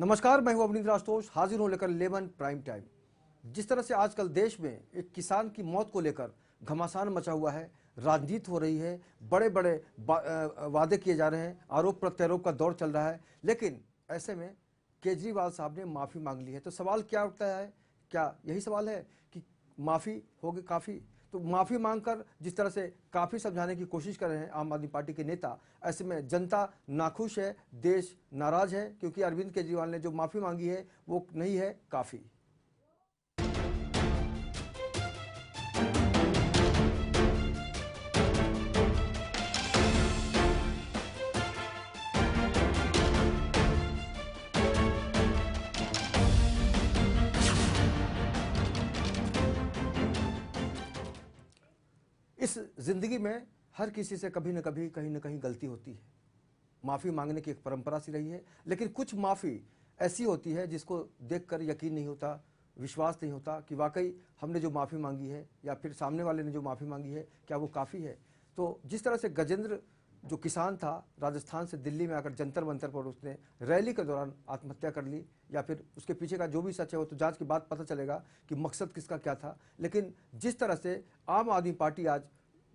नमस्कार, मैं हूं अवनींद्र आशुतोष, हाजिर हूं लेकर लेमन प्राइम टाइम। जिस तरह से आजकल देश में एक किसान की मौत को लेकर घमासान मचा हुआ है, राजनीति हो रही है, बड़े बड़े वादे किए जा रहे हैं, आरोप प्रत्यारोप का दौर चल रहा है, लेकिन ऐसे में केजरीवाल साहब ने माफ़ी मांग ली है। तो सवाल क्या उठता है, क्या यही सवाल है कि माफ़ी होगी काफ़ी? तो माफ़ी मांगकर जिस तरह से काफ़ी समझाने की कोशिश कर रहे हैं आम आदमी पार्टी के नेता, ऐसे में जनता नाखुश है, देश नाराज है, क्योंकि अरविंद केजरीवाल ने जो माफ़ी मांगी है वो नहीं है काफ़ी। इस जिंदगी में हर किसी से कभी न कभी कहीं न कहीं गलती होती है। माफ़ी मांगने की एक परंपरा सी रही है, लेकिन कुछ माफ़ी ऐसी होती है जिसको देखकर यकीन नहीं होता, विश्वास नहीं होता कि वाकई हमने जो माफ़ी मांगी है या फिर सामने वाले ने जो माफ़ी मांगी है क्या वो काफ़ी है। तो जिस तरह से गजेंद्र जो किसान था, राजस्थान से दिल्ली में आकर जंतर मंतर पर उसने रैली के दौरान आत्महत्या कर ली, या फिर उसके पीछे का जो भी सच है वो तो जांच के बाद पता चलेगा कि मकसद किसका क्या था। लेकिन जिस तरह से आम आदमी पार्टी आज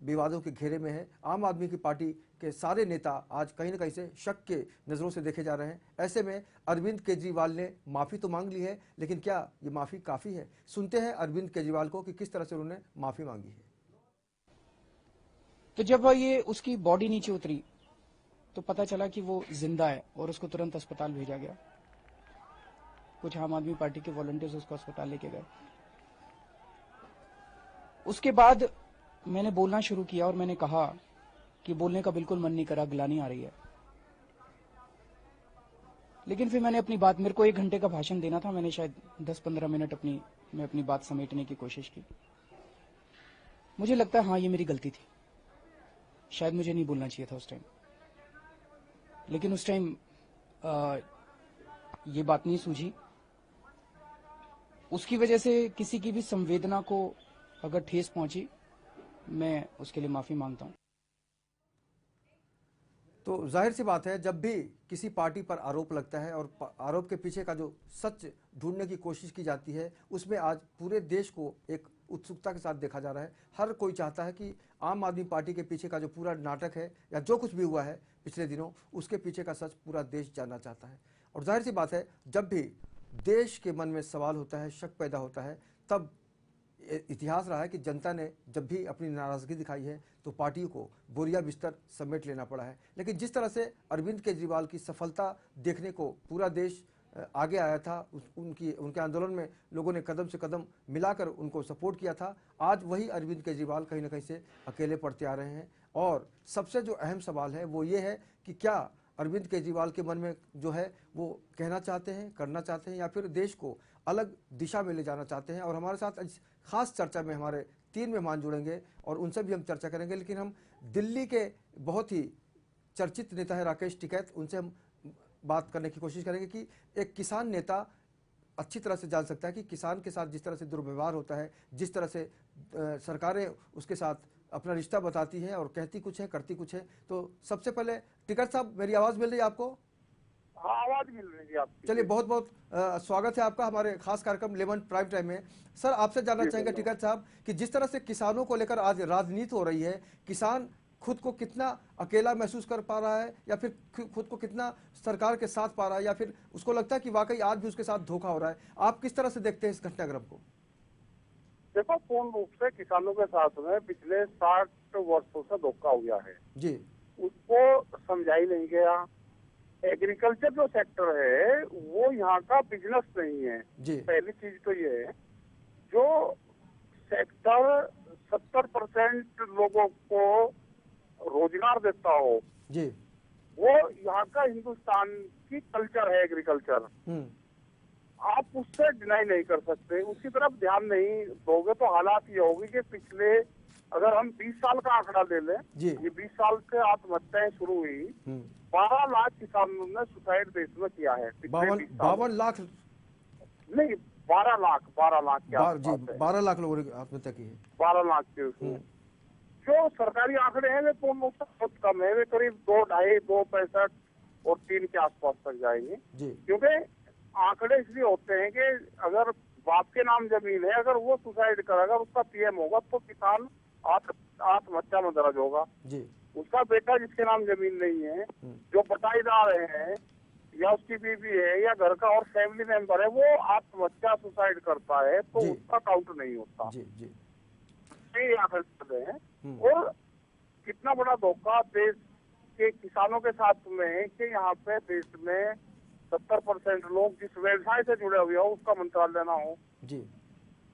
विवादों के घेरे में है, आम आदमी की पार्टी के सारे नेता आज कहीं ना कहीं से शक के नज़रों से देखे जा रहे हैं। ऐसे में अरविंद केजरीवाल ने माफ़ी तो मांग ली है, लेकिन क्या ये माफ़ी काफ़ी है? सुनते हैं अरविंद केजरीवाल को कि किस तरह से उन्होंने माफ़ी मांगी है। तो जब ये उसकी बॉडी नीचे उतरी तो पता चला कि वो जिंदा है और उसको तुरंत अस्पताल भेजा गया। कुछ आम आदमी पार्टी के वॉलंटियर्स उसको अस्पताल लेके गए। उसके बाद मैंने बोलना शुरू किया और मैंने कहा कि बोलने का बिल्कुल मन नहीं करा, गिलानी आ रही है। लेकिन फिर मैंने अपनी बात, मेरे को 1 घंटे का भाषण देना था, मैंने शायद 10-15 मिनट मैं अपनी बात समेटने की कोशिश की। मुझे लगता है हाँ, ये मेरी गलती थी, शायद मुझे नहीं बोलना चाहिए था उस टाइम। लेकिन उस टाइम ये बात नहीं सूझी। उसकी वजह से किसी की भी संवेदना को अगर ठेस पहुंची, मैं उसके लिए माफी मांगता हूं। तो जाहिर सी बात है, जब भी किसी पार्टी पर आरोप लगता है और आरोप के पीछे का जो सच ढूंढने की कोशिश की जाती है, उसमें आज पूरे देश को एक उत्सुकता के साथ देखा जा रहा है। हर कोई चाहता है कि आम आदमी पार्टी के पीछे का जो पूरा नाटक है या जो कुछ भी हुआ है पिछले दिनों, उसके पीछे का सच पूरा देश जानना चाहता है। और जाहिर सी बात है, जब भी देश के मन में सवाल होता है, शक पैदा होता है, तब इतिहास रहा है कि जनता ने जब भी अपनी नाराज़गी दिखाई है तो पार्टियों को बोरिया बिस्तर समेट लेना पड़ा है। लेकिन जिस तरह से अरविंद केजरीवाल की सफलता देखने को पूरा देश आगे आया था, उनके आंदोलन में लोगों ने कदम से कदम मिलाकर उनको सपोर्ट किया था, आज वही अरविंद केजरीवाल कहीं ना कहीं से अकेले पड़ते आ रहे हैं। और सबसे जो अहम सवाल है वो ये है कि क्या अरविंद केजरीवाल के मन में जो है वो कहना चाहते हैं, करना चाहते हैं, या फिर देश को अलग दिशा में ले जाना चाहते हैं। और हमारे साथ इस खास चर्चा में हमारे 3 मेहमान जुड़ेंगे और उनसे भी हम चर्चा करेंगे। लेकिन हम दिल्ली के बहुत ही चर्चित नेता है राकेश टिकैत, उनसे हम बात करने की कोशिश करेंगे कि एक किसान नेता अच्छी तरह से जान सकता है कि किसान के साथ जिस तरह से दुर्व्यवहार होता है, जिस तरह से सरकारें उसके साथ अपना रिश्ता बताती हैं और कहती कुछ है करती कुछ है। तो सबसे पहले टिकैत साहब, मेरी आवाज़ मिल रही है आपको? हाँ, आवाज मिल रही है आपकी। चलिए, बहुत बहुत स्वागत है आपका हमारे खास कार्यक्रम लेमन प्राइम टाइम में। सर, आपसे जानना चाहेंगे टिकैत साहब कि जिस तरह से किसानों को लेकर आज राजनीति हो रही है, किसान खुद को कितना अकेला महसूस कर पा रहा है, या फिर खुद को कितना सरकार के साथ पा रहा है, या फिर उसको लगता है कि वाकई आज भी उसके साथ धोखा हो रहा है? आप किस तरह से देखते हैं इस घटनाक्रम को? देखो, पूर्ण रूप से किसानों के साथ में पिछले 60 वर्षों से धोखा हुआ है जी। उसको समझा ही नहीं गया। एग्रीकल्चर जो सेक्टर है वो यहाँ का बिजनेस नहीं है जी। पहली चीज तो ये है, जो सेक्टर 70% लोगों को रोजगार देता हो जी। वो यहाँ का हिंदुस्तान की कल्चर है एग्रीकल्चर। आप उससे डिनाई नहीं कर सकते, उसकी तरफ ध्यान नहीं दोगे तो हालात ये होगी कि पिछले, अगर हम 20 साल का आंकड़ा ले लें, ये 20 साल से आत्महत्याएं शुरू हुई, 12 लाख किसानों ने सुसाइड देश में किया है। 52 लाख नहीं, 12 लाख जी, 12 लाख लोगों ने आत्महत्या की है। 12 लाख के जो सरकारी आंकड़े हैं वे पूर्ण रूप से बहुत कम है, वे करीब 2, 2.5, 2.65 और 3 के आसपास तक जाएंगे। क्योंकि आंकड़े इसलिए होते हैं कि अगर बाप के नाम जमीन है, अगर वो सुसाइड करेगा, उसका पीएम होगा, तो किसान आत्महत्या में दर्ज होगा जी। उसका बेटा जिसके नाम जमीन नहीं है, जो बटाईदार है या उसकी बीवी है या घर का और फैमिली मेंबर है, वो आत्महत्या सुसाइड करता है तो जी। उसका काउंट नहीं होता। जी जी ये आंकड़े हैं। और कितना बड़ा धोखा देश के किसानों के साथ में है कि यहाँ पे देश में 70% लोग जिस व्यवसाय से जुड़े हुए हो उसका मंत्रालय ना हो। जी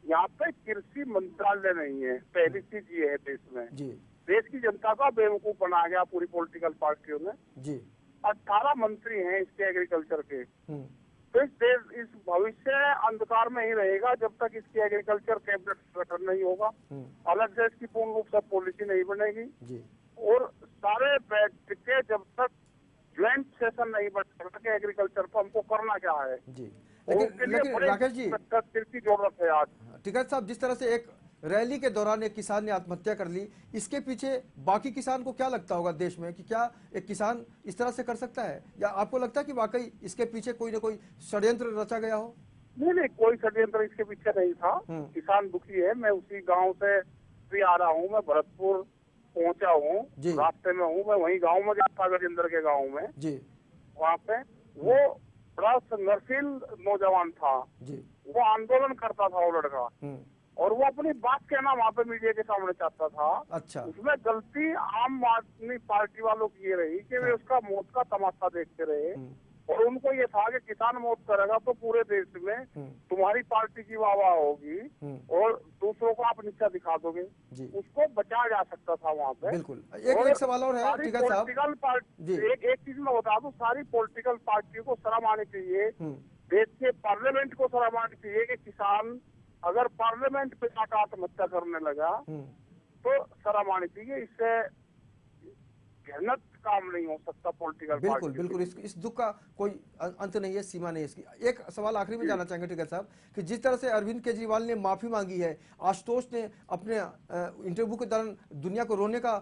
यहाँ पे कृषि मंत्रालय नहीं है, पहली चीज ये है देश में। जी देश की जनता का बेवकूफ बना गया पूरी पॉलिटिकल पार्टियों ने। जी 18 मंत्री हैं इसके एग्रीकल्चर के। हम्म, तो इस देश इस भविष्य अंधकार में ही रहेगा जब तक इसकी एग्रीकल्चर कैबिनेट गठन नहीं होगा, अलग से इसकी पूर्ण रूप से पॉलिसी नहीं बनेगी, जी और सारे बैठ के जब तक ज्वाइंट सेशन नहीं बनेगा कि एग्रीकल्चर पर हमको करना क्या है। जी। और लेकिन उसके लिए लेकिन बड़े राकेश जी, स्थिर की जरूरत है आज। टिकैत साहब, जिस तरह से एक रैली के दौरान एक किसान ने आत्महत्या कर ली, इसके पीछे बाकी किसान को क्या लगता होगा देश में कि क्या एक किसान इस तरह से कर सकता है, या आपको लगता है कि वाकई इसके पीछे कोई ना कोई षड्यंत्र रचा गया हो? नहीं, कोई षड्यंत्र इसके पीछे नहीं था। किसान दुखी है। मैं उसी गांव से भी आ रहा हूँ, मैं भरतपुर पहुंचा हूँ, रास्ते में हूँ, मैं वही गांव में जाता गजेंद्र के गांव में जी। वहाँ पे वो बड़ा संघर्षशील नौजवान था जी। वो आंदोलन करता था वो लड़का, और वो अपनी बात कहना वहाँ पे मीडिया के सामने चाहता था। अच्छा। उसमें गलती आम आदमी पार्टी वालों की ये रही कि वे उसका मौत का तमाशा देखते रहे, और उनको ये था कि किसान मौत करेगा तो पूरे देश में तुम्हारी पार्टी की वाहवाह होगी और दूसरों को आप नीचा दिखा दोगे। उसको बचाया जा सकता था वहाँ पे। बिल्कुल। एक सवाल और है टिकैत साहब। पॉलिटिकल पार्टी, एक चीज मैं बता दूं, सारी पॉलिटिकल पार्टियों को शर्म आनी चाहिए, देश के पार्लियामेंट को शर्म आनी चाहिए कि किसान अगर पार्लियामेंट पे जाकर आत्महत्या करने लगा तो शर्म आनी चाहिए। इससे घृणित काम नहीं हो सकता पॉलिटिकल। बिल्कुल बिल्कुल। इस दुख का कोई अंत नहीं है, सीमा नहीं है इसकी। एक सवाल आखिरी में जाना चाहेंगे टिकैत साहब कि जिस तरह से अरविंद केजरीवाल ने माफी मांगी है, आशुतोष ने अपने इंटरव्यू के दौरान दुनिया को रोने का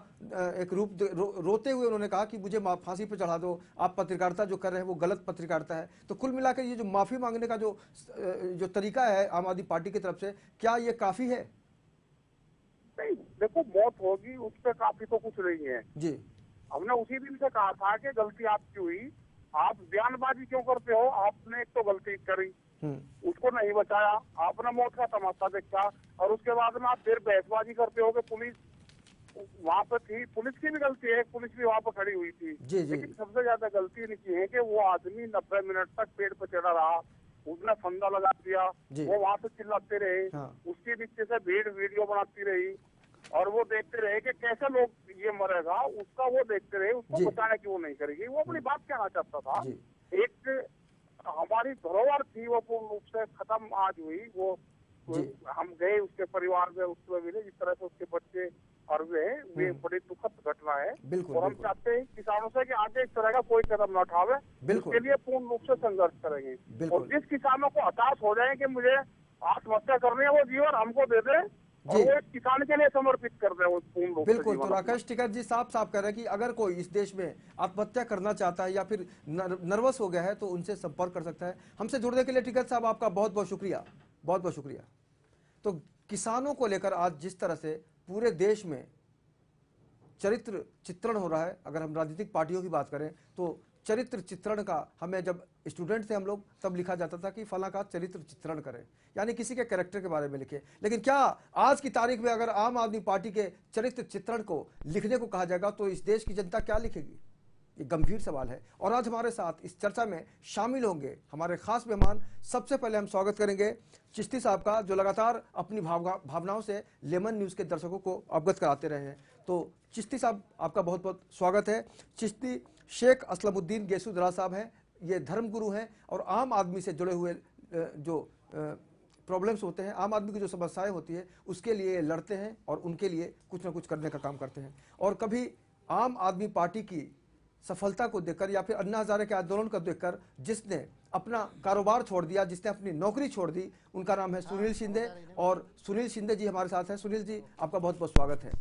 एक रूप रोते हुए उन्होंने कहा कि मुझे फांसी पर चढ़ा दो, आप पत्रकारिता जो कर रहे हैं वो गलत पत्रकारिता है। तो कुल मिलाकर ये जो माफी मांगने का जो तरीका है आम आदमी पार्टी की तरफ से, क्या ये काफी है? नहीं, देखो मौत होगी उस पर काफी तो कुछ नहीं है जी। हमने उसी दिन से कहा था कि गलती आपकी हुई, आप बयानबाजी क्यों करते हो? आपने एक तो गलती करी, उसको नहीं बचाया, आपने मौत का तमाशा देखा, और उसके बाद में आप फिर बहसबाजी करते हो कि पुलिस वहाँ पे थी। पुलिस की भी गलती है, पुलिस भी वहाँ पर खड़ी हुई थी। लेकिन सबसे ज्यादा गलती इनकी है कि वो आदमी 90 मिनट तक पेड़ पर चढ़ा रहा, उसने फंदा लगा दिया, वो वहाँ से चिल्लाते रहे, उसके पीछे से भीड़ वीडियो बनाती रही, और वो देखते रहे कि कैसे लोग ये मरेगा, उसका वो देखते रहे, उसको बचाने की वो नहीं करेगी। वो अपनी बात कहना चाहता था। एक हमारी धरोहर थी वो पूर्ण रूप से खत्म आज हुई। वो हम गए उसके परिवार में, उसमें मिले, जिस तरह से उसके बच्चे और वे बड़ी दुखद घटना है। और हम चाहते हैं किसानों से कि आगे इस तरह का कोई कदम न उठावे, इसके लिए पूर्ण रूप से संघर्ष करेंगे। और जिस किसानों को हताश हो जाए कि मुझे आत्महत्या करनी है, वो जीवन हमको दे दे, और वो किसान के लिए समर्पित कर रहे हैं। बिल्कुल। तो राकेश टिकैत जी साफ कह रहे हैं कि अगर कोई इस देश में आत्महत्या करना चाहता है या फिर नर्वस हो गया है तो उनसे संपर्क कर सकता है। हमसे जुड़ने के लिए टिकैत साहब आपका बहुत बहुत शुक्रिया, बहुत बहुत शुक्रिया। तो किसानों को लेकर आज जिस तरह से पूरे देश में चरित्र चित्रण हो रहा है, अगर हम राजनीतिक पार्टियों की बात करें तो चरित्र चित्रण का, हमें जब स्टूडेंट थे हम लोग तब लिखा जाता था कि फला का चरित्र चित्रण करें, यानी किसी के कैरेक्टर के बारे में लिखे। लेकिन क्या आज की तारीख में अगर आम आदमी पार्टी के चरित्र चित्रण को लिखने को कहा जाएगा तो इस देश की जनता क्या लिखेगी? ये गंभीर सवाल है। और आज हमारे साथ इस चर्चा में शामिल होंगे हमारे खास मेहमान। सबसे पहले हम स्वागत करेंगे चिश्ती साहब का, जो लगातार अपनी भावनाओं से लेमन न्यूज़ के दर्शकों को अवगत कराते रहे हैं। तो चिश्ती साहब आपका बहुत बहुत स्वागत है। चिश्ती शेख असलमुद्दीन गेसुदरा साहब हैं, ये धर्मगुरु हैं और आम आदमी से जुड़े हुए जो प्रॉब्लम्स होते हैं, आम आदमी की जो समस्याएं होती है उसके लिए लड़ते हैं और उनके लिए कुछ ना कुछ करने का काम करते हैं। और कभी आम आदमी पार्टी की सफलता को देखकर या फिर अन्ना हजारे के आंदोलन को देखकर जिसने अपना कारोबार छोड़ दिया, जिसने अपनी नौकरी छोड़ दी, उनका नाम है सुनील शिंदे। और सुनील शिंदे जी हमारे साथ हैं। सुनील जी आपका बहुत बहुत स्वागत है।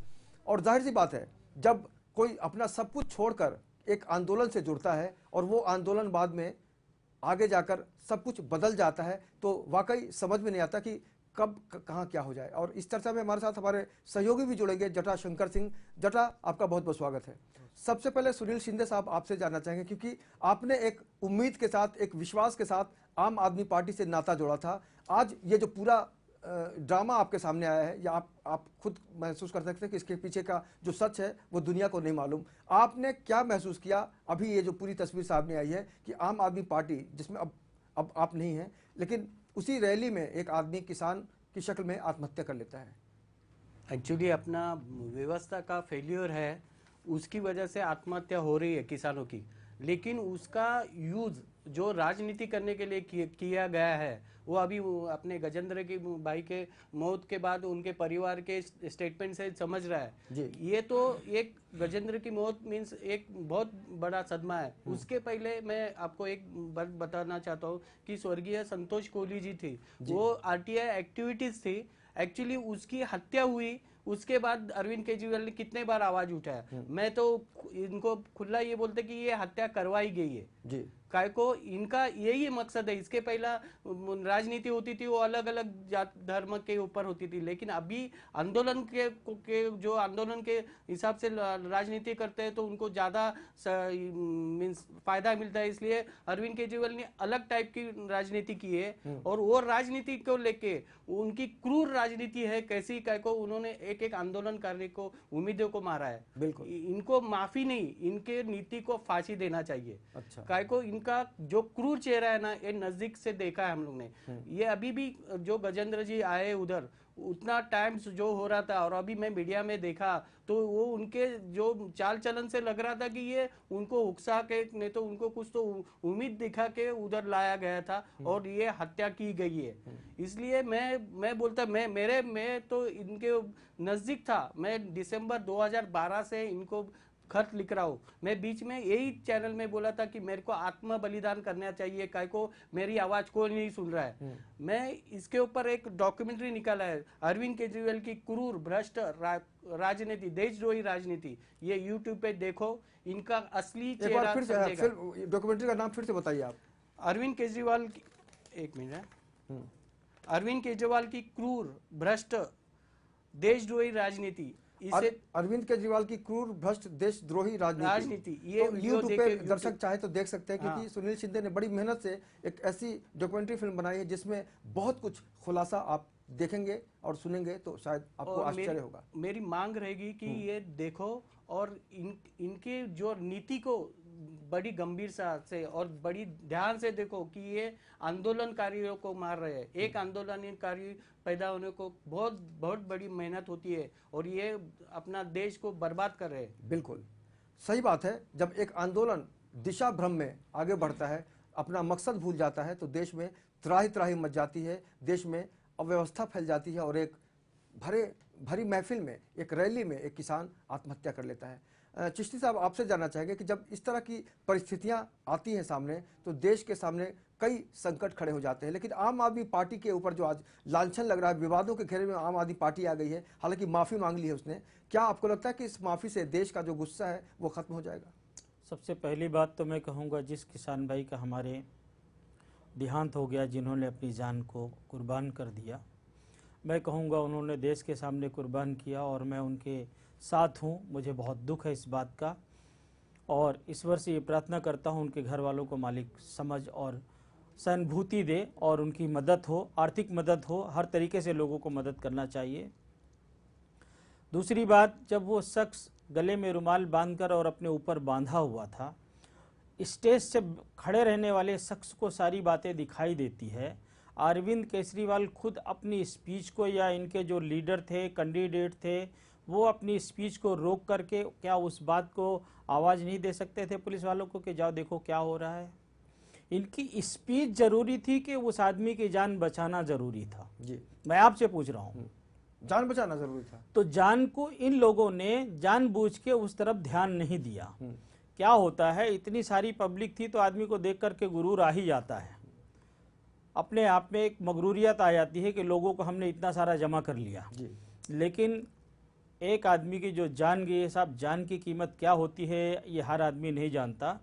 और जाहिर सी बात है, जब कोई अपना सब कुछ छोड़कर एक आंदोलन से जुड़ता है और वो आंदोलन बाद में आगे जाकर सब कुछ बदल जाता है तो वाकई समझ में नहीं आता कि कब कहाँ क्या हो जाए। और इस चर्चा में हमारे साथ हमारे सहयोगी भी जुड़ेंगे, जटा शंकर सिंह। जटा, आपका बहुत बहुत स्वागत है। सबसे पहले सुनील शिंदे साहब आपसे जानना चाहेंगे, क्योंकि आपने एक उम्मीद के साथ, एक विश्वास के साथ आम आदमी पार्टी से नाता जोड़ा था। आज ये जो पूरा ड्रामा आपके सामने आया है, या आप खुद महसूस कर सकते हैं कि इसके पीछे का जो सच है वो दुनिया को नहीं मालूम। आपने क्या महसूस किया अभी ये जो पूरी तस्वीर सामने आई है कि आम आदमी पार्टी, जिसमें अब आप नहीं हैं, लेकिन उसी रैली में एक आदमी किसान की शक्ल में आत्महत्या कर लेता है? एक्चुअली अपना व्यवस्था का फेल्योर है, उसकी वजह से आत्महत्या हो रही है किसानों की। लेकिन उसका यूज जो राजनीति करने के लिए किया गया है, वो अभी अपने गजेंद्र की भाई के मौत के बाद उनके परिवार के स्टेटमेंट से समझ रहा है जी। ये तो एक गजेंद्र की मौत मीन्स एक बहुत बड़ा सदमा है। उसके पहले मैं आपको एक बात बताना चाहता हूँ कि स्वर्गीय संतोष कोहली जी थी, वो आरटीआई एक्टिविटीज थी, एक्चुअली उसकी हत्या हुई। उसके बाद अरविंद केजरीवाल ने कितने बार आवाज उठाया। मैं तो इनको खुला ये बोलते कि ये हत्या करवाई गई है जी। काय को, इनका यही मकसद है। इसके पहला राजनीति होती थी वो अलग अलग जात धर्म के ऊपर होती थी, लेकिन अभी आंदोलन के जो आंदोलन के हिसाब से राजनीति करते हैं तो उनको ज्यादा मीन्स फायदा मिलता है। इसलिए अरविंद केजरीवाल ने अलग टाइप की राजनीति की है, और वो राजनीति को लेके उनकी क्रूर राजनीति है कैसी, काय को उन्होंने एक एक आंदोलनकारी को, उम्मीदों को मारा है। बिल्कुल। इनको माफी नहीं, इनके नीति को फांसी देना चाहिए। अच्छा। काय को इनका जो क्रूर चेहरा है ना, ये नजदीक से देखा है हम लोग ने। ये अभी भी जो गजेंद्र जी आए उधर, उतना टाइम जो हो रहा था, और अभी मैं मीडिया में देखा तो वो उनके जो चाल चलन से लग रहा था कि ये उनको उकसा के, नहीं तो उनको कुछ तो उम्मीद दिखा के उधर लाया गया था, और ये हत्या की गई है। इसलिए मैं बोलता, मैं तो इनके नजदीक था। मैं दिसंबर 2012 से इनको खत लिख रहा हूँ। मैं बीच में यही चैनल में बोला था कि मेरे को आत्म बलिदान करना चाहिए, काय को मेरी आवाज को नहीं सुन रहा है। मैं इसके ऊपर एक डॉक्यूमेंट्री निकाला है, अरविंद केजरीवाल की क्रूर भ्रष्ट राजनीति, देशद्रोही राजनीति। ये यूट्यूब पे देखो, इनका असली चेहरा समझेगा। डॉक्यूमेंट्री का नाम फिर से बताइए आप। अरविंद केजरीवाल की, एक मिनट, अरविंद केजरीवाल की क्रूर भ्रष्ट देशद्रोही राजनीति। इसे अरविंद केजरीवाल की क्रूर भ्रष्ट देशद्रोही राजनीति, ये यूट्यूब पे दर्शक चाहे तो देख सकते हैं, क्योंकि सुनील शिंदे ने बड़ी मेहनत से एक ऐसी डॉक्यूमेंट्री फिल्म बनाई है जिसमें बहुत कुछ खुलासा आप देखेंगे और सुनेंगे तो शायद आपको आश्चर्य होगा। मेरी मांग रहेगी कि ये देखो, और इनके जो नीति को बड़ी गंभीरता से और बड़ी ध्यान से देखो कि ये आंदोलनकारियों को मार रहे हैं। एक आंदोलनकारी पैदा होने को बहुत बहुत बड़ी मेहनत होती है, और ये अपना देश को बर्बाद कर रहे हैं। बिल्कुल सही बात है। जब एक आंदोलन दिशा भ्रम में आगे बढ़ता है, अपना मकसद भूल जाता है, तो देश में त्राही त्राही मच जाती है, देश में अव्यवस्था फैल जाती है, और एक भरी महफिल में, एक रैली में एक किसान आत्महत्या कर लेता है। चिश्ती साहब, आपसे जानना चाहेंगे कि जब इस तरह की परिस्थितियां आती हैं सामने, तो देश के सामने कई संकट खड़े हो जाते हैं, लेकिन आम आदमी पार्टी के ऊपर जो आज लांछन लग रहा है, विवादों के घेरे में आम आदमी पार्टी आ गई है, हालांकि माफ़ी मांग ली है उसने, क्या आपको लगता है कि इस माफ़ी से देश का जो गुस्सा है वो खत्म हो जाएगा? सबसे पहली बात तो मैं कहूँगा, जिस किसान भाई का हमारे देहांत हो गया, जिन्होंने अपनी जान को कुर्बान कर दिया, मैं कहूँगा उन्होंने देश के सामने कुर्बान किया, और मैं उनके साथ हूँ। मुझे बहुत दुख है इस बात का, और ईश्वर से ये प्रार्थना करता हूँ उनके घर वालों को मालिक समझ और सहानुभूति दे, और उनकी मदद हो, आर्थिक मदद हो, हर तरीके से लोगों को मदद करना चाहिए। दूसरी बात, जब वो शख्स गले में रुमाल बांधकर और अपने ऊपर बांधा हुआ था, स्टेज से खड़े रहने वाले शख्स को सारी बातें दिखाई देती है। अरविंद केजरीवाल खुद अपनी स्पीच को, या इनके जो लीडर थे, कैंडिडेट थे, वो अपनी स्पीच को रोक करके क्या उस बात को आवाज़ नहीं दे सकते थे पुलिस वालों को कि जाओ देखो क्या हो रहा है? इनकी स्पीच जरूरी थी कि उस आदमी की जान बचाना जरूरी था? जी, मैं आपसे पूछ रहा हूँ। जान बचाना जरूरी था, तो जान को इन लोगों ने जानबूझ के उस तरफ ध्यान नहीं दिया। क्या होता है, इतनी सारी पब्लिक थी तो आदमी को देख करके गुरूर आ ही जाता है, अपने आप में एक मगरूरियत आ जाती है कि लोगों को हमने इतना सारा जमा कर लिया। जी। लेकिन एक आदमी की जो जान गई है साहब, जान की कीमत क्या होती है ये हर आदमी नहीं जानता।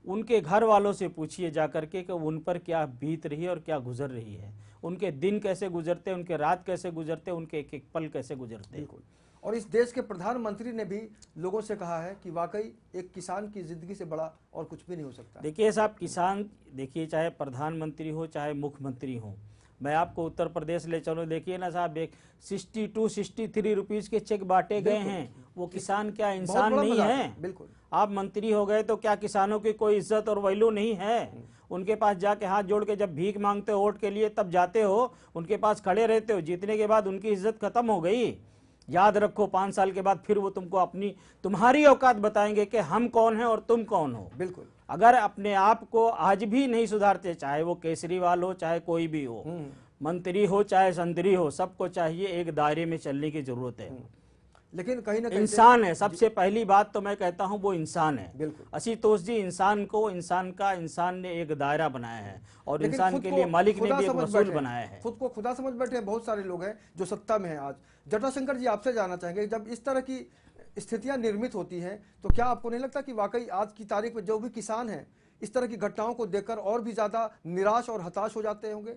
उनके घर वालों से पूछिए जाकर के कि उन पर क्या बीत रही है और क्या गुजर रही है, उनके दिन कैसे गुजरते हैं, उनके रात कैसे गुजरते हैं, उनके एक एक पल कैसे गुजरते हैं। और इस देश के प्रधानमंत्री ने भी लोगों से कहा है कि वाकई एक किसान की जिंदगी से बड़ा और कुछ भी नहीं हो सकता। देखिए साहब, किसान, देखिए चाहे प्रधानमंत्री हो चाहे मुख्यमंत्री हो, मैं आपको उत्तर प्रदेश ले चलूं, देखिए ना साहब, एक 62-63 रुपीज के चेक बांटे गए हैं। वो किसान क्या इंसान नहीं है? बिल्कुल। आप मंत्री हो गए तो क्या किसानों की कोई इज्जत और वैल्यू नहीं है? उनके पास जाके हाथ जोड़ के जब भीख मांगते हो वोट के लिए तब जाते हो, उनके पास खड़े रहते हो, जीतने के बाद उनकी इज्जत खत्म हो गई। याद रखो 5 साल के बाद फिर वो तुमको तुम्हारी औकात बताएंगे कि हम कौन हैं और तुम कौन हो। बिल्कुल। अगर अपने आप को आज भी नहीं सुधारते, चाहे वो केजरीवाल हो चाहे कोई भी हो, मंत्री हो चाहे संतरी हो, सबको चाहिए एक दायरे में चलने की जरूरत है। लेकिन कहीं ना कहीं इंसान है, सबसे पहली बात तो मैं कहता हूं वो इंसान है। बिल्कुल। आशुतोष जी, इंसान ने एक दायरा बनाया है और इंसान के लिए मालिक ने भी एक वसूल बनाया है। खुद को खुदा समझ बैठे बहुत सारे लोग हैं जो सत्ता में हैं आज। जटाशंकर जी, आपसे जानना चाहेंगे, जब इस तरह की स्थितियां निर्मित होती हैं तो क्या आपको नहीं लगता कि वाकई आज की तारीख में जो भी किसान हैं इस तरह की घटनाओं को देखकर और भी ज्यादा निराश और हताश हो जाते होंगे?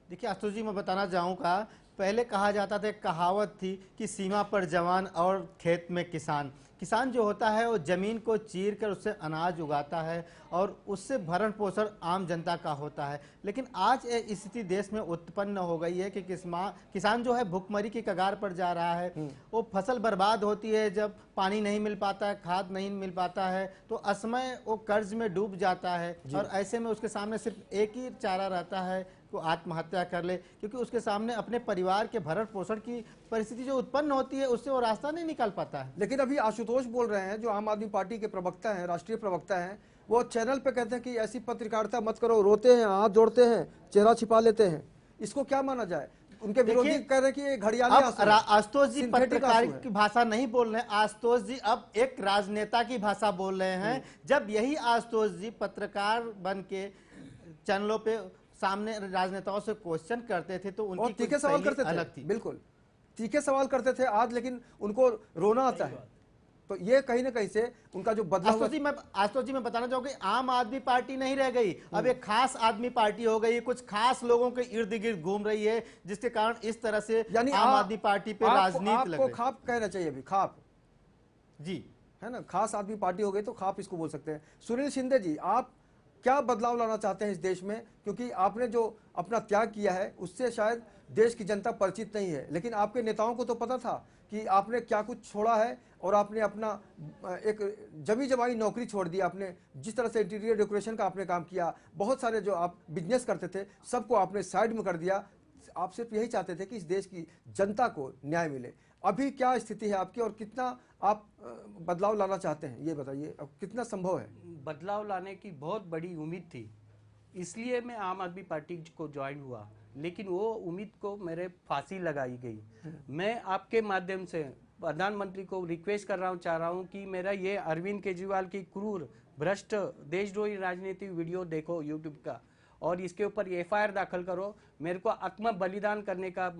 देखिए आशुतोष जी, मैं बताना चाहूँगा, पहले कहा जाता था, एक कहावत थी कि सीमा पर जवान और खेत में किसान। किसान जो होता है वो जमीन को चीर कर उससे अनाज उगाता है और उससे भरण पोषण आम जनता का होता है। लेकिन आज स्थिति देश में उत्पन्न हो गई है कि किसान जो है भुखमरी की कगार पर जा रहा है। वो फसल बर्बाद होती है जब पानी नहीं मिल पाता है, खाद नहीं मिल पाता है, तो असमय वो कर्ज में डूब जाता है और ऐसे में उसके सामने सिर्फ एक ही चारा रहता है, को आत्महत्या कर ले, क्योंकि उसके सामने अपने परिवार के भरण पोषण की परिस्थिति जो उत्पन्न होती है उससे वो रास्ता नहीं निकाल पाता है। लेकिन अभी आशुतोष बोल रहे हैं, जो आम आदमी पार्टी के प्रवक्ता हैं, राष्ट्रीय प्रवक्ता हैं, वो चैनल पे कहते हैं कि ऐसी पत्रकारिता मत करो, रोते हैं, हाथ जोड़ते हैं, चेहरा छिपा लेते हैं। इसको क्या माना जाए? उनके विरोधी कह रहे हैं कि ये घड़ियाली आंसू है। आशुतोष जी पत्रकार की भाषा नहीं बोल रहे हैं, आशुतोष जी अब एक राजनेता की भाषा बोल रहे हैं। जब यही आशुतोष जी पत्रकार बन के चैनलों पे सामने राजनेताओं से क्वेश्चन करते थे तो उनकी तीखे सवाल करते थे, अलग थी। बिल्कुल तीखे सवाल करते थे आज, लेकिन उनको रोना आता है। तो ये कहीं ना कहीं से उनका जो बदलाव। आशुतोष जी मैं बताना चाहूंगा, आम आदमी पार्टी नहीं रह गई, अब एक खास आदमी पार्टी हो गई, कुछ खास लोगों के इर्द गिर्द घूम रही है, जिसके कारण इस तरह से यानी आम आदमी पार्टी पे राजनीति लग रही है। खाप कहना चाहिए अभी, खाप जी है ना, खास आदमी पार्टी हो गई तो खाप इसको बोल सकते हैं। सुनील शिंदे जी, आप क्या बदलाव लाना चाहते हैं इस देश में? क्योंकि आपने जो अपना त्याग किया है उससे शायद देश की जनता परिचित नहीं है, लेकिन आपके नेताओं को तो पता था कि आपने क्या कुछ छोड़ा है और आपने अपना एक जमी जमाई नौकरी छोड़ दी। आपने जिस तरह से इंटीरियर डेकोरेशन का आपने काम किया, बहुत सारे जो आप बिजनेस करते थे सबको आपने साइड में कर दिया। आप सिर्फ यही चाहते थे कि इस देश की जनता को न्याय मिले। अभी क्या स्थिति है आपकी और कितना आप बदलाव लाना चाहते हैं, ये बताइए, अब कितना संभव है? बदलाव लाने की बहुत बड़ी उम्मीद थी, इसलिए मैं आम आदमी पार्टी को ज्वाइन हुआ, लेकिन वो उम्मीद को मेरे फांसी लगाई गई। मैं आपके माध्यम से प्रधानमंत्री को रिक्वेस्ट कर रहा हूँ, चाह रहा हूँ कि मेरा ये अरविंद केजरीवाल की क्रूर भ्रष्ट देशद्रोही राजनीति वीडियो देखो यूट्यूब का और इसके ऊपर एफआईआर दाखिल करो। मेरे को आत्म बलिदान करने का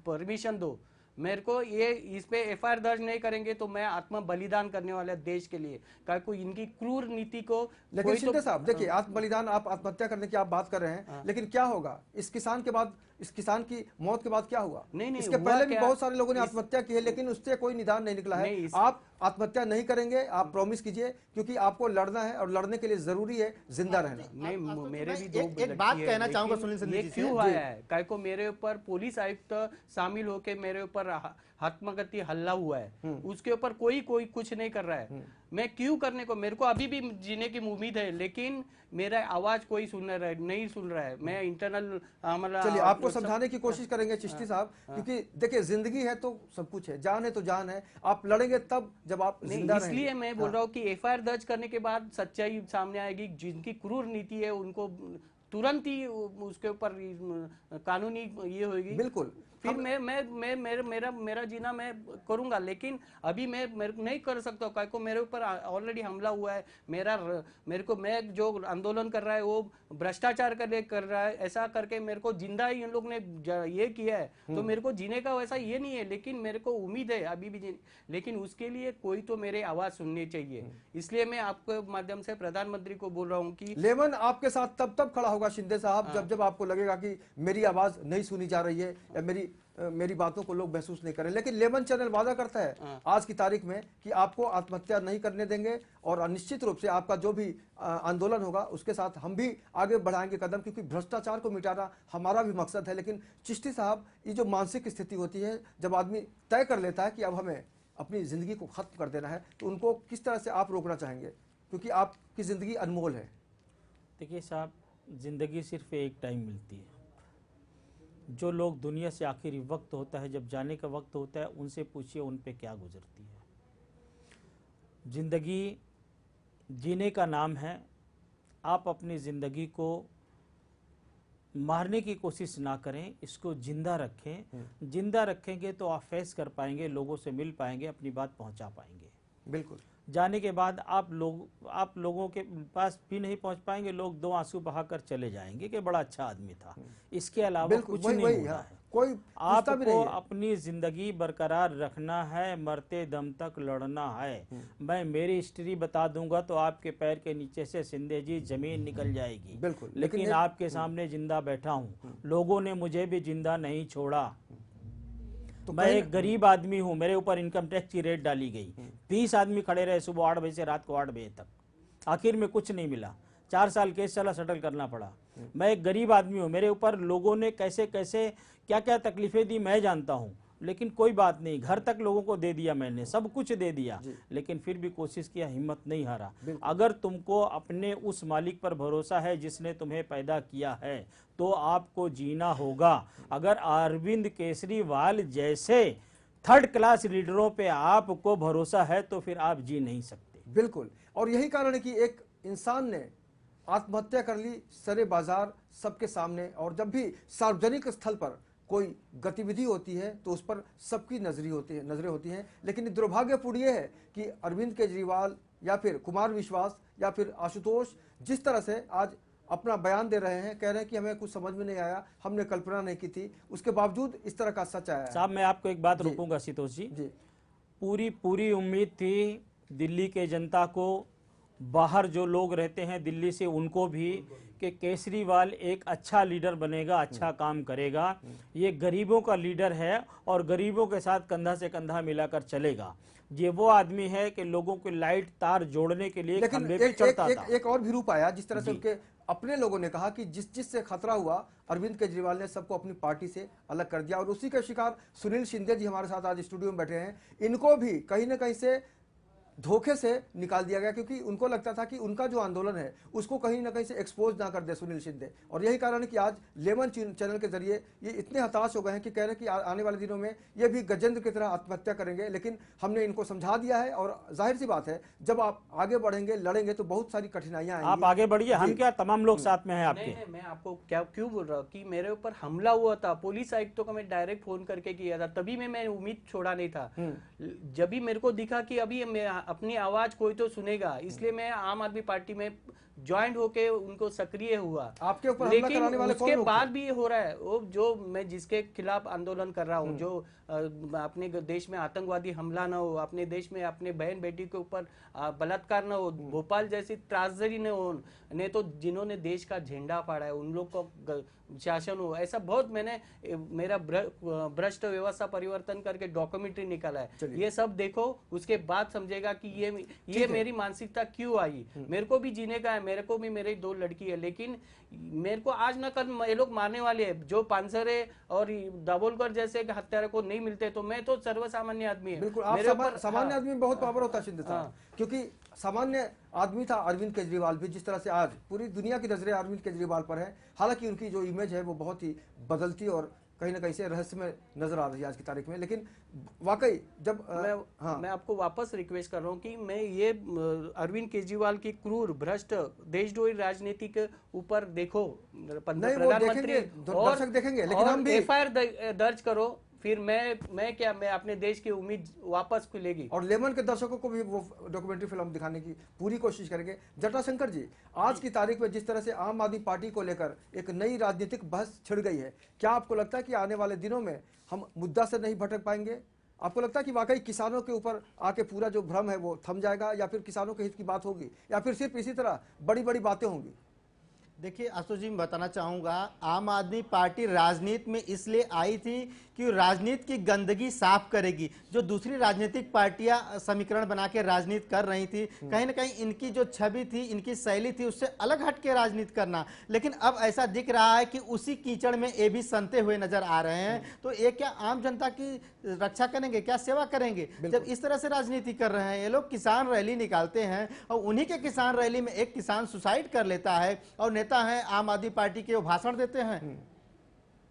परमिशन दो। मेरे को ये इस पे एफआईआर दर्ज नहीं करेंगे तो मैं आत्म बलिदान करने वाला देश के लिए, को इनकी क्रूर नीति को। लेकिन शिंदे साहब देखिए, आत्म बलिदान, आप आत्महत्या करने की आप बात कर रहे हैं, लेकिन क्या होगा इस किसान के बाद, इस किसान की मौत के बाद क्या हुआ? नहीं, इसके पहले भी बहुत सारे लोगों ने आत्महत्या की है, लेकिन उससे कोई निदान नहीं निकला है। आप आत्महत्या नहीं करेंगे, आप प्रॉमिस कीजिए, क्योंकि आपको लड़ना है और लड़ने के लिए जरूरी है जिंदा रहना। नहीं, मेरे भी एक बात कहना चाहूंगा सुनील सिंह जी, क्यों आया है को मेरे ऊपर पुलिस आयुक्त शामिल होके मेरे ऊपर आत्मघाती हल्ला हुआ है, उसके ऊपर कोई कुछ नहीं कर रहा है। मैं क्यों करने को, मेरे को अभी भी जीने की उम्मीद है, लेकिन मेरा आवाज कोई नहीं सुन रहा है। मैं इंटरनल चलिए आपको समझाने की कोशिश करेंगे चिश्ती साहब, क्योंकि देखिए जिंदगी है तो सब कुछ है, जान है तो जान है, आप लड़ेंगे तब जब आप जिंदा रहेंगे। इसलिए मैं बोल रहा हूँ कि एफआईआर दर्ज करने के बाद सच्चाई सामने आएगी। जिनकी क्रूर नीति है उनको तुरंत ही उसके ऊपर कानूनी ये होगी। बिल्कुल, फिर मैं मेरा जीना मैं करूंगा, लेकिन अभी मैं नहीं कर सकता, क्या को मेरे ऊपर ऑलरेडी हमला हुआ है। मेरे को मैं जो आंदोलन कर रहा है वो भ्रष्टाचार कर रहा है, ऐसा करके मेरे को जिंदा ही इन लोग ने ये किया है। तो मेरे को जीने का वैसा ये नहीं है, लेकिन मेरे को उम्मीद है अभी भी लेकिन उसके लिए कोई तो मेरे आवाज सुननी चाहिए। इसलिए मैं आपके माध्यम से प्रधानमंत्री को बोल रहा हूँ कि लेमन आपके साथ तब खड़ा होगा शिंदे साहब, जब आपको लगेगा कि मेरी आवाज नहीं सुनी जा रही है या मेरी बातों को लोग महसूस नहीं करें। लेकिन लेमन चैनल वादा करता है आज की तारीख में कि आपको आत्महत्या नहीं करने देंगे और निश्चित रूप से आपका जो भी आंदोलन होगा उसके साथ हम भी आगे बढ़ाएंगे कदम, क्योंकि भ्रष्टाचार को मिटाना हमारा भी मकसद है। लेकिन चिश्ती साहब, ये जो मानसिक स्थिति होती है जब आदमी तय कर लेता है कि अब हमें अपनी जिंदगी को खत्म कर देना है, तो उनको किस तरह से आप रोकना चाहेंगे, क्योंकि आपकी जिंदगी अनमोल है। देखिए साहब, ज़िंदगी सिर्फ एक टाइम मिलती है। जो लोग दुनिया से आखिरी वक्त होता है, जब जाने का वक्त होता है, उनसे पूछिए उन पे क्या गुजरती है। ज़िंदगी जीने का नाम है। आप अपनी ज़िंदगी को मारने की कोशिश ना करें, इसको जिंदा रखें। जिंदा रखेंगे तो आप फेस कर पाएंगे, लोगों से मिल पाएंगे, अपनी बात पहुंचा पाएंगे। बिल्कुल, जाने के बाद आप लोगों के पास भी नहीं पहुंच पाएंगे, लोग दो आंसू बहाकर चले जाएंगे कि बड़ा अच्छा आदमी था। इसके अलावा कुछ नहीं होना है। कोई आपको अपनी जिंदगी बरकरार रखना है, मरते दम तक लड़ना है। मैं मेरी हिस्ट्री बता दूंगा तो आपके पैर के नीचे से शिंदे जी जमीन निकल जाएगी। बिल्कुल, लेकिन आपके सामने जिंदा बैठा हूँ, लोगों ने मुझे भी जिंदा नहीं छोड़ा। तो मैं एक गरीब आदमी हूं, मेरे ऊपर इनकम टैक्स की रेट डाली गई। 20 आदमी खड़े रहे सुबह 8 बजे से रात को 8 बजे तक, आखिर में कुछ नहीं मिला। 4 साल केस चला, सेटल करना पड़ा। मैं एक गरीब आदमी हूं, मेरे ऊपर लोगों ने कैसे कैसे क्या क्या तकलीफें दी मैं जानता हूं, लेकिन कोई बात नहीं, घर तक लोगों को दे दिया, मैंने सब कुछ दे दिया, लेकिन फिर भी कोशिश किया, हिम्मत नहीं हारा। अगर तुमको अपने उस मालिक पर भरोसा है जिसने तुम्हें पैदा किया है, तो आपको जीना होगा। अगर अरविंद केजरीवाल जैसे थर्ड क्लास लीडरों पे आपको भरोसा है तो फिर आप जी नहीं सकते। बिल्कुल, और यही कारण है कि एक इंसान ने आत्महत्या कर ली सरे बाजार सबके सामने, और जब भी सार्वजनिक स्थल पर कोई गतिविधि होती है तो उस पर सबकी नजरें होती हैं। लेकिन दुर्भाग्यपूर्ण ये है कि अरविंद केजरीवाल या फिर कुमार विश्वास या फिर आशुतोष जिस तरह से आज अपना बयान दे रहे हैं, कह रहे हैं कि हमें कुछ समझ में नहीं आया, हमने कल्पना नहीं की थी, उसके बावजूद इस तरह का सच आया है। साहब मैं आपको एक बात रोकूंगा आशुतोष जी, पूरी उम्मीद थी दिल्ली के जनता को, बाहर जो लोग रहते हैं दिल्ली से, उनको भी, कि केजरीवाल एक अच्छा लीडर बनेगा, अच्छा काम करेगा। ये गरीबों का लीडर है और गरीबों के साथ कंधा से कंधा मिलाकर चलेगा। ये वो आदमी है कि लोगों के लाइट तार जोड़ने के लिए खंभे पे चढ़ता था। एक और भी रूप आया जिस तरह से उनके अपने लोगों ने कहा कि जिससे खतरा हुआ, अरविंद केजरीवाल ने सबको अपनी पार्टी से अलग कर दिया। और उसी के शिकार सुनील शिंदे जी हमारे साथ आज स्टूडियो में बैठे हैं। इनको भी कहीं ना कहीं से धोखे से निकाल दिया गया, क्योंकि उनको लगता था कि उनका जो आंदोलन है उसको कहीं ना कहीं से एक्सपोज ना कर दे सुनील शिंदे। और यही कारण है कि आज लेमन चैनल के जरिए ये इतने हताश हो गए हैं कि कह रहे हैं कि आने वाले दिनों में ये भी गजेंद्र की तरह आत्महत्या करेंगे। लेकिन हमने इनको समझा दिया है, और जाहिर सी बात है जब आप आगे बढ़ेंगे, लड़ेंगे, तो बहुत सारी कठिनाइयां आएंगी। आप आगे बढ़िए, हम क्या तमाम लोग साथ में हैं आपके। नहीं, मैं आपको क्यों बोल रहा हूँ कि मेरे ऊपर हमला हुआ था, पुलिस आयुक्तों को मैं डायरेक्ट फोन करके किया था, तभी मैं उम्मीद छोड़ा नहीं था। जब भी मेरे को दिखा कि अभी मैं अपनी आवाज कोई तो सुनेगा, इसलिए मैं आम आदमी पार्टी में ज्वाइंट होके उनको सक्रिय हुआ। आपके ऊपर हमला कराने वाले उसके बाद भी ये हो रहा है, वो जो मैं जिसके खिलाफ आंदोलन कर रहा हूँ, जो अपने देश में आतंकवादी हमला ना हो, अपने देश में अपने बहन बेटी के ऊपर बलात्कार ना हो, भोपाल जैसी त्रासदी न हो, नहीं तो जिन्होंने देश का झंडा फाड़ा है उन लोग को शासन हो, ऐसा बहुत मैंने मेरा भ्रष्ट व्यवस्था परिवर्तन करके डॉक्यूमेंट्री निकाला है। ये सब देखो, उसके बाद समझेगा कि ये मेरी मानसिकता क्यों आई। मेरे को भी जीने का है, मेरे को भी मेरी 2 लड़की है, लेकिन मेरे को आज न कल ये लोग मारने वाले हैं। जो पानसरे और दाभोलकर जैसे हत्यारे को नहीं मिलते तो मैं तो सर्वसामान्य आदमी है। बिल्कुल, आप सामान्य आदमी में बहुत पावर होता है शिंदे साहब, क्योंकि सामान्य आदमी था अरविंद केजरीवाल भी, जिस तरह से आज पूरी दुनिया की नजरें अरविंद केजरीवाल पर है। हालांकि उनकी जो इमेज है वो बहुत ही बदलती और कहीं ना कहीं से रहस्यमय नजर आ रही है आज की तारीख में। लेकिन वाकई जब मैं आपको वापस रिक्वेस्ट कर रहा हूँ कि मैं ये अरविंद केजरीवाल की क्रूर भ्रष्ट देशद्रोही राजनीति के ऊपर देखो प्रधानमंत्री और दर्शक देखेंगे, लेकिन हम भी FIR दर्ज करो, फिर मैं अपने देश की उम्मीद वापस खुलेगी। और लेमन के दर्शकों को भी वो डॉक्यूमेंट्री फिल्म दिखाने की पूरी कोशिश करेंगे। जटाशंकर जी, आज की तारीख में जिस तरह से आम आदमी पार्टी को लेकर एक नई राजनीतिक बहस छिड़ गई है, क्या आपको लगता है कि आने वाले दिनों में हम मुद्दा से नहीं भटक पाएंगे? आपको लगता है कि वाकई किसानों के ऊपर आके पूरा जो भ्रम है वो थम जाएगा, या फिर किसानों के हित की बात होगी, या फिर सिर्फ इसी तरह बड़ी बड़ी बातें होंगी? देखिए आशुतोष जी, मैं बताना चाहूँगा, आम आदमी पार्टी राजनीति में इसलिए आई थी कि राजनीति की गंदगी साफ करेगी। जो दूसरी राजनीतिक पार्टियां समीकरण बना के राजनीति कर रही थी, कहीं ना कहीं इनकी जो छवि थी, इनकी शैली थी, उससे अलग हट के राजनीति करना। लेकिन अब ऐसा दिख रहा है कि उसी कीचड़ में ये भी सनते हुए नजर आ रहे हैं। तो ये क्या आम जनता की रक्षा करेंगे, क्या सेवा करेंगे जब इस तरह से राजनीति कर रहे हैं? ये लोग किसान रैली निकालते हैं और उन्हीं के किसान रैली में एक किसान सुसाइड कर लेता है और नेता है आम आदमी पार्टी के वो भाषण देते हैं।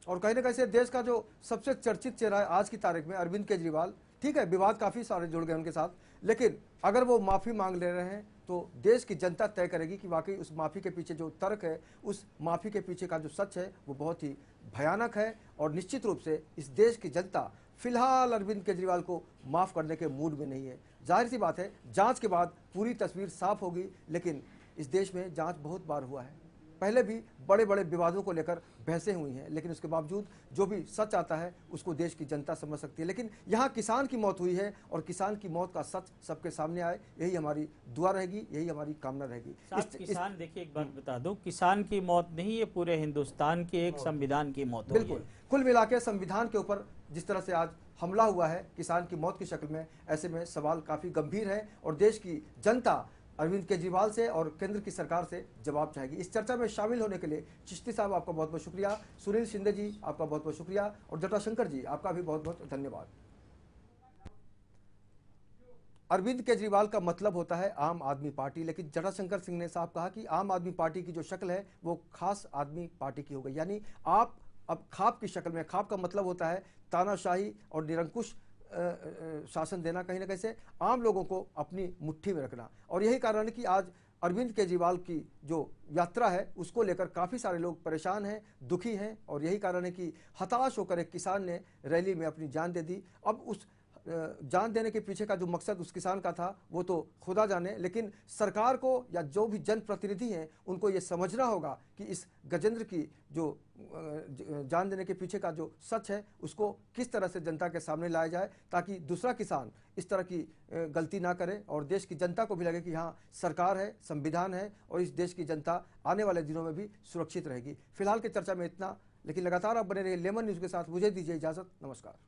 और कहीं ना कहीं से देश का जो सबसे चर्चित चेहरा है आज की तारीख में अरविंद केजरीवाल, ठीक है विवाद काफी सारे जुड़ गए उनके साथ, लेकिन अगर वो माफी मांग ले रहे हैं तो देश की जनता तय करेगी कि वाकई उस माफी के पीछे जो तर्क है, उस माफी के पीछे का जो सच है वो बहुत ही भयानक है। और निश्चित रूप से इस देश की जनता फिलहाल अरविंद केजरीवाल को माफ करने के मूड में नहीं है। जाहिर सी बात है, जांच के बाद पूरी तस्वीर साफ होगी, लेकिन इस देश में जांच बहुत बार हुआ है, पहले भी बड़े बड़े विवादों को लेकर बहसें हुई हैं, लेकिन उसके बावजूद जो भी सच आता है उसको देश की जनता समझ सकती है। लेकिन यहाँ किसान की मौत हुई है और किसान की मौत का सच सबके सामने आए, यही हमारी दुआ रहेगी, यही हमारी कामना रहेगी। किसान देखिए, एक बात बता दूं, किसान की मौत नहीं, ये पूरे हिंदुस्तान की एक संविधान की मौत हुई है। बिल्कुल, कुल मिला के संविधान के ऊपर जिस तरह से आज हमला हुआ है किसान की मौत की शक्ल में, ऐसे में सवाल काफी गंभीर है और देश की जनता अरविंद केजरीवाल से और केंद्र की सरकार से जवाब चाहेगी। इस चर्चा में शामिल होने के लिए चिश्ती साहब आपका बहुत बहुत शुक्रिया, सुनील शिंदे जी आपका बहुत बहुत शुक्रिया और जटाशंकर जी आपका भी बहुत बहुत धन्यवाद। अरविंद केजरीवाल का मतलब होता है आम आदमी पार्टी, लेकिन जटाशंकर सिंह ने साहब कहा कि आम आदमी पार्टी की जो शक्ल है वो खास आदमी पार्टी की हो गई, यानी आप अब खाप की शक्ल में, खाप का मतलब होता है तानाशाही और निरंकुश शासन देना, कहीं ना कहीं से आम लोगों को अपनी मुट्ठी में रखना। और यही कारण है कि आज अरविंद केजरीवाल की जो यात्रा है उसको लेकर काफ़ी सारे लोग परेशान हैं, दुखी हैं, और यही कारण है कि हताश होकर एक किसान ने रैली में अपनी जान दे दी। अब उस जान देने के पीछे का जो मकसद उस किसान का था वो तो खुदा जाने, लेकिन सरकार को या जो भी जनप्रतिनिधि हैं उनको ये समझना होगा कि इस गजेंद्र की जो जान देने के पीछे का जो सच है उसको किस तरह से जनता के सामने लाया जाए, ताकि दूसरा किसान इस तरह की गलती ना करे और देश की जनता को भी लगे कि हाँ सरकार है, संविधान है और इस देश की जनता आने वाले दिनों में भी सुरक्षित रहेगी। फिलहाल की चर्चा में इतना, लेकिन लगातार आप बने रहिए लेमन न्यूज़ के साथ। मुझे दीजिए इजाज़त, नमस्कार।